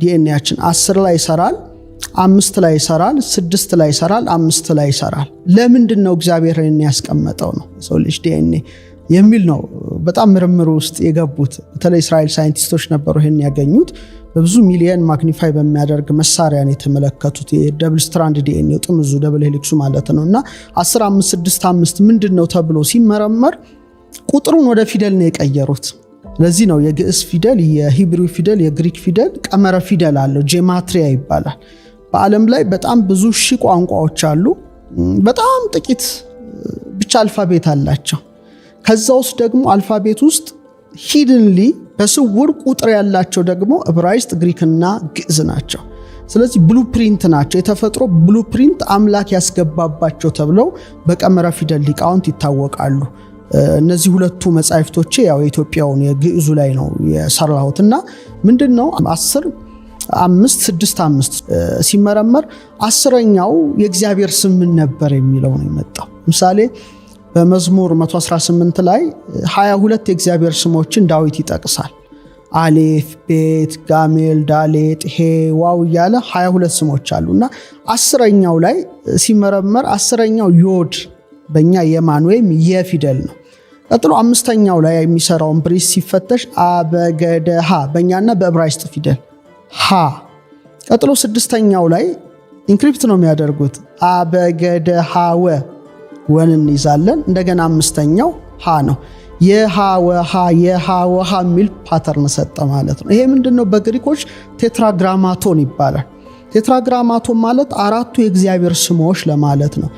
ዲኤንኤያችን 10 ላይ ይሰራል፣ 5 ላይ ይሰራል፣ 6 ላይ ይሰራል፣ 5 ላይ ይሰራል። ለምንድን ነው እግዚአብሔር ይሄን ያስቀመጠው ነው ሰው ልጅ ዲኤንኤ የሚል ነው በጣም ምርምር ውስጥ የገቡት። በተለይ እስራኤል ሳይንቲስቶች ነበሩ ይሄን ያገኙት። በብዙ ሚሊየን ማግኒፋይ በሚያደርግ መሳሪያ ነው የተመለከቱት። የደብል ስትራንድ ዲኤንኤ ጥምዙ ደብል ሄሊክሱ ማለት ነውና 10 5 6 5 ምንድነው ተብሎ ሲመረመር ቁጥሩን ወደ ፊደል ነው የቀየሩት። ለዚህ ነው የግዕዝ ፊደል፣ የሂብሩ ፊደል፣ የግሪክ ፊደል ቀመረ ፊደል አለው፣ ጄማትሪያ ይባላል። በዓለም ላይ በጣም ብዙ ሺህ ቋንቋዎች አሉ። በጣም ጥቂት ብቻ አልፋቤት አላቸው። ከዛ ውስጥ ደግሞ አልፋቤት ውስጥ ሂድንሊ በስውር ቁጥር ያላቸው ደግሞ ዕብራይስጥ፣ ግሪክና ግዕዝ ናቸው። ስለዚህ ብሉፕሪንት ናቸው፣ የተፈጥሮ ብሉፕሪንት አምላክ ያስገባባቸው ተብለው በቀመረ ፊደል ሊቃውንት ይታወቃሉ። እነዚህ ሁለቱ መጻሕፍቶቼ ያው የኢትዮጵያውን የግዕዙ ላይ ነው የሰራሁትና ምንድነው 10 5 6 5 ሲመረመር 10ኛው የእግዚአብሔር ስም ምን ነበር የሚለው ነው የመጣው። ለምሳሌ በመዝሙር 118 ላይ 22 የእግዚአብሔር ስሞችን ዳዊት ይጠቅሳል። አሌፍ፣ ቤት፣ ጋሜል፣ ዳሌጥ፣ ሄ፣ ዋው እያለ 22 ስሞች አሉና 10ኛው ላይ ሲመረመር 10ኛው ዮድ በእኛ የማን ወይም የፊደል ነው። ቀጥሎ 5ኛው ላይ የሚሰራውን ብሪስ ሲፈተሽ አበገደሃ በእኛና በዕብራይስጥ ፊደል ሃ። ቀጥሎ 6ኛው ላይ ኢንክሪፕት ነው የሚያደርጉት አበገደሃወ ወን እንይዛለን። እንደገና 5ኛው ሃ ነው። የሃወሃ የሃወሃ የሚል ፓተርን ሰጠ ማለት ነው። ይሄ ምንድነው? በግሪኮች ቴትራግራማቶን ይባላል። ቴትራግራማቶን ማለት 4ቱ የእግዚአብሔር ስሞች ለማለት ነው።